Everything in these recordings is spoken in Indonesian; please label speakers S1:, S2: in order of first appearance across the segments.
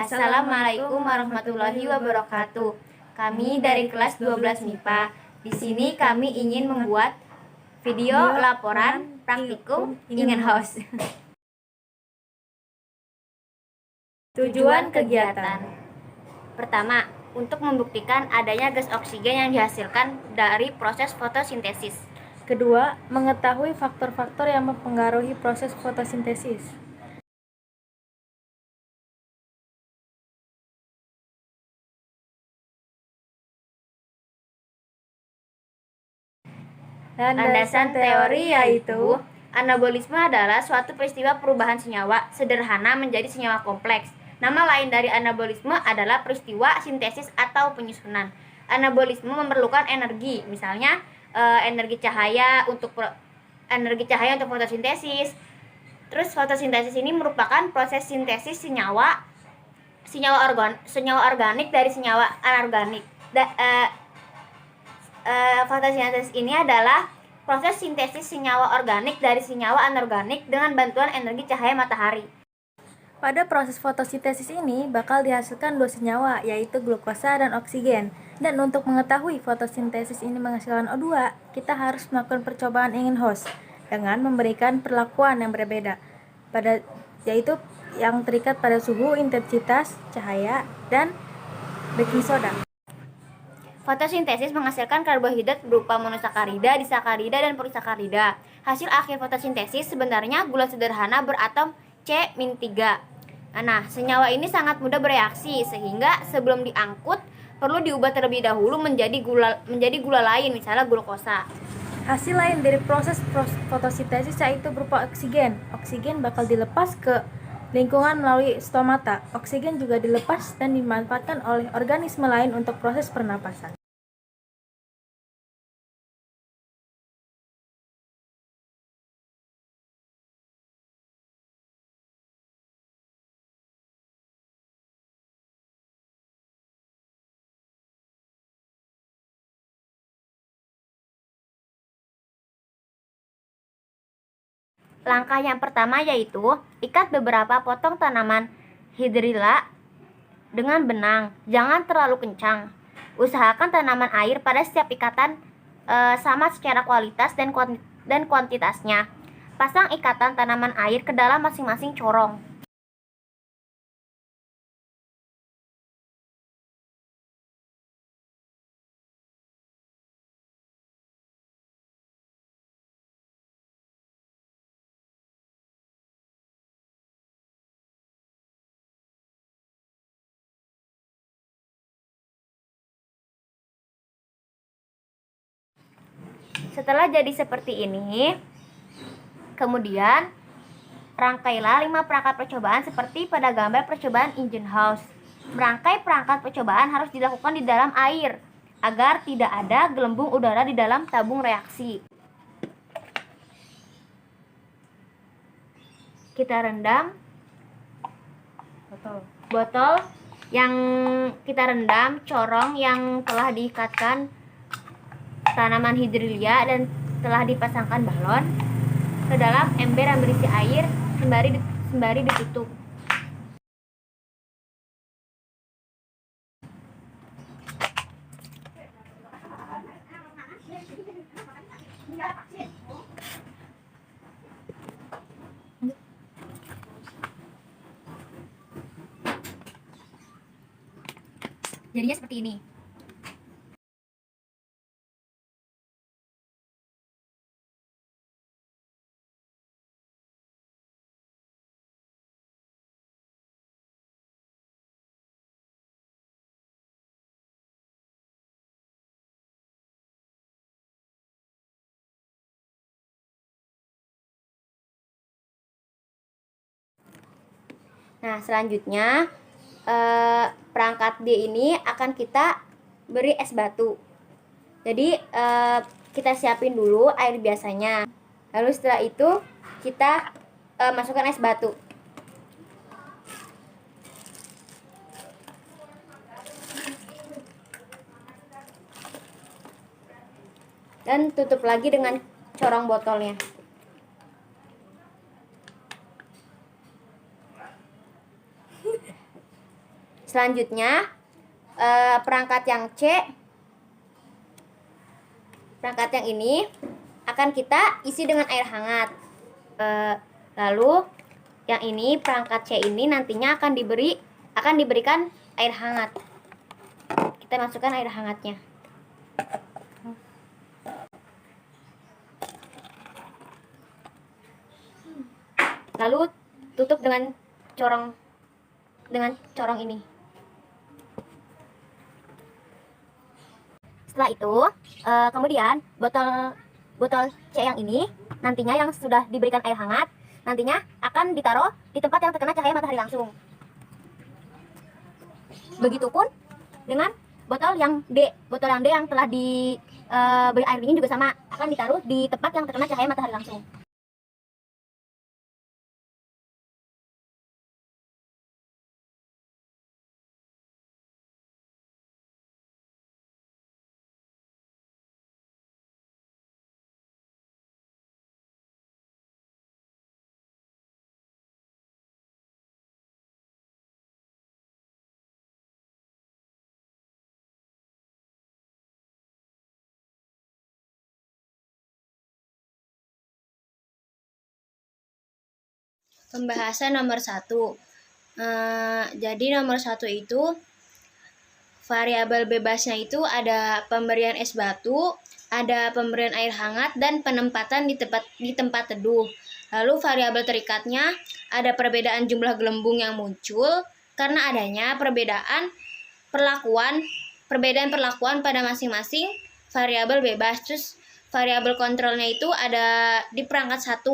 S1: Assalamualaikum warahmatullahi wabarakatuh. Kami dari kelas 12 MIPA. Di sini kami ingin membuat video laporan praktikum ingin house. Tujuan kegiatan. Pertama, untuk membuktikan adanya gas oksigen yang dihasilkan dari proses fotosintesis.
S2: Kedua, mengetahui faktor-faktor yang mempengaruhi proses fotosintesis.
S1: Landasan teori yaitu anabolisme adalah suatu peristiwa perubahan senyawa sederhana menjadi senyawa kompleks. Nama lain dari anabolisme adalah peristiwa sintesis atau penyusunan. Anabolisme memerlukan energi, misalnya energi cahaya untuk fotosintesis. Terus fotosintesis ini merupakan proses sintesis senyawa organik dari senyawa anorganik. Fotosintesis ini adalah proses sintesis senyawa organik dari senyawa anorganik dengan bantuan energi cahaya matahari.
S2: Pada proses fotosintesis ini bakal dihasilkan dua senyawa, yaitu glukosa dan oksigen. Dan untuk mengetahui fotosintesis ini menghasilkan O2, kita harus melakukan percobaan ingin host dengan memberikan perlakuan yang berbeda, yaitu yang terikat pada suhu, intensitas, cahaya, dan baking soda.
S1: Fotosintesis menghasilkan karbohidrat berupa monosakarida, disakarida, dan polisakarida. Hasil akhir fotosintesis sebenarnya gula sederhana beratom C-3. Nah, senyawa ini sangat mudah bereaksi sehingga sebelum diangkut perlu diubah terlebih dahulu menjadi gula lain, misalnya glukosa.
S2: Hasil lain dari proses fotosintesis yaitu berupa oksigen. Oksigen bakal dilepas ke lingkungan melalui stomata. Oksigen juga dilepas dan dimanfaatkan oleh organisme lain untuk proses pernapasan.
S1: Langkah yang pertama yaitu ikat beberapa potong tanaman hidrilla dengan benang. Jangan terlalu kencang. Usahakan tanaman air pada setiap ikatan sama secara kualitas dan kuantitasnya. Pasang ikatan tanaman air ke dalam masing-masing corong. Setelah jadi seperti ini, kemudian rangkailah 5 perangkat percobaan seperti pada gambar percobaan engine house. Merangkai perangkat percobaan harus dilakukan di dalam air agar tidak ada gelembung udara di dalam tabung reaksi. Kita rendam botol yang kita rendam corong yang telah diikatkan tanaman hidrilla dan telah dipasangkan balon ke dalam ember yang berisi air sembari ditutup. Jadinya seperti ini. Nah, selanjutnya perangkat D ini akan kita beri es batu. Jadi kita siapin dulu air biasanya. Lalu setelah itu kita masukkan es batu. Dan tutup lagi dengan corong botolnya. Selanjutnya perangkat yang perangkat yang ini akan kita isi dengan air hangat. Lalu yang ini perangkat C ini nantinya akan diberikan air hangat. Kita masukkan air hangatnya. Lalu tutup dengan corong ini. Setelah itu, kemudian botol C yang ini nantinya yang sudah diberikan air hangat nantinya akan ditaruh di tempat yang terkena cahaya matahari langsung. Begitupun dengan botol yang D yang telah diberi air dingin juga sama, akan ditaruh di tempat yang terkena cahaya matahari langsung. Pembahasan nomor 1. Jadi nomor 1 itu variabel bebasnya itu ada pemberian es batu, ada pemberian air hangat, dan penempatan di tempat teduh. Lalu variabel terikatnya ada perbedaan jumlah gelembung yang muncul karena adanya perbedaan perlakuan pada masing-masing variabel bebas. Terus variabel kontrolnya itu ada di perangkat 1,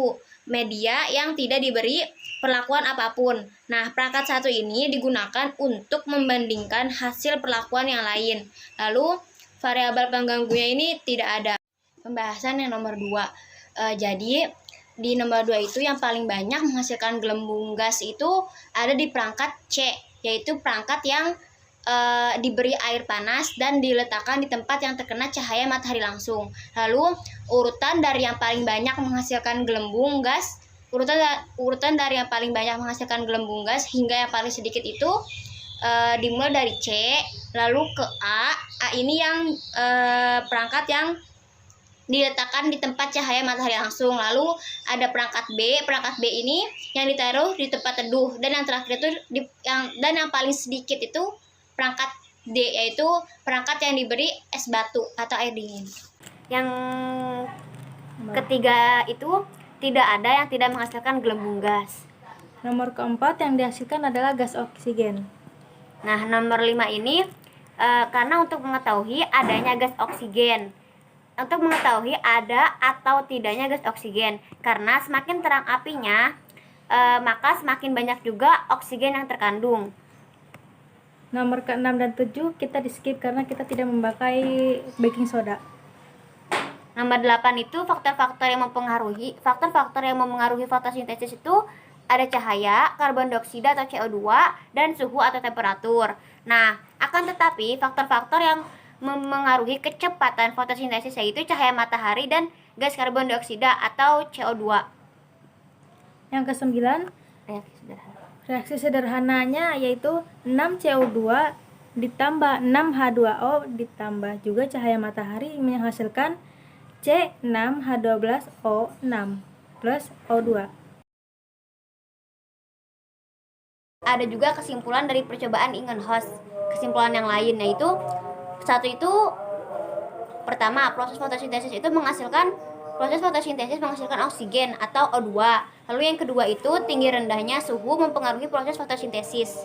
S1: media yang tidak diberi perlakuan apapun. Nah, perangkat 1 ini digunakan untuk membandingkan hasil perlakuan yang lain. Lalu, variabel pengganggunya ini tidak ada. Pembahasan yang nomor 2. Jadi, di nomor 2 itu yang paling banyak menghasilkan gelembung gas itu ada di perangkat C, yaitu perangkat yang diberi air panas dan diletakkan di tempat yang terkena cahaya matahari langsung. Lalu urutan dari yang paling banyak menghasilkan gelembung gas, urutan dari yang paling banyak menghasilkan gelembung gas hingga yang paling sedikit itu dimulai dari C, lalu ke A. A ini yang perangkat yang diletakkan di tempat cahaya matahari langsung. Lalu ada perangkat B ini yang ditaruh di tempat teduh, dan yang terakhir itu yang paling sedikit itu perangkat D, yaitu perangkat yang diberi es batu atau air dingin. Yang ketiga itu tidak ada yang tidak menghasilkan gelembung gas.
S2: Nomor keempat yang dihasilkan adalah gas oksigen.
S1: Nah, nomor 5 ini karena untuk mengetahui adanya gas oksigen. Untuk mengetahui ada atau tidaknya gas oksigen, karena semakin terang apinya, maka semakin banyak juga oksigen yang terkandung.
S2: Nomor ke-6 dan 7 kita di skip karena kita tidak memakai baking soda.
S1: Nomor 8 itu faktor-faktor yang mempengaruhi fotosintesis itu ada cahaya, karbon dioksida atau CO2, dan suhu atau temperatur. Nah, akan tetapi faktor-faktor yang memengaruhi kecepatan fotosintesis yaitu cahaya matahari dan gas karbon dioksida atau CO2.
S2: Yang ke-9, reaksi sederhananya yaitu 6 CO2 ditambah 6 H2O ditambah juga cahaya matahari menghasilkan C6H12O6 plus O2.
S1: Ada juga kesimpulan dari percobaan Ingenhousz. Kesimpulan yang lain yaitu satu itu pertama, proses fotosintesis menghasilkan oksigen atau O2. Lalu yang kedua itu tinggi rendahnya suhu mempengaruhi proses fotosintesis.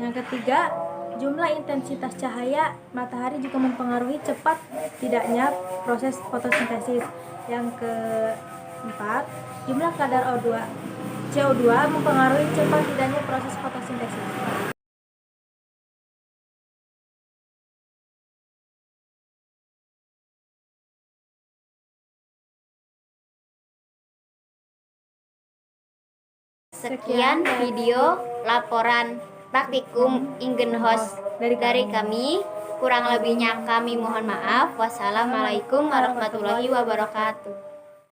S2: Yang ketiga, jumlah intensitas cahaya matahari juga mempengaruhi cepat tidaknya proses fotosintesis. Yang keempat, jumlah kadar CO2 mempengaruhi cepat tidaknya proses fotosintesis.
S1: Sekian video laporan praktikum Ingenhousz dari kami. Kurang lebihnya kami mohon maaf. Wassalamualaikum warahmatullahi wabarakatuh.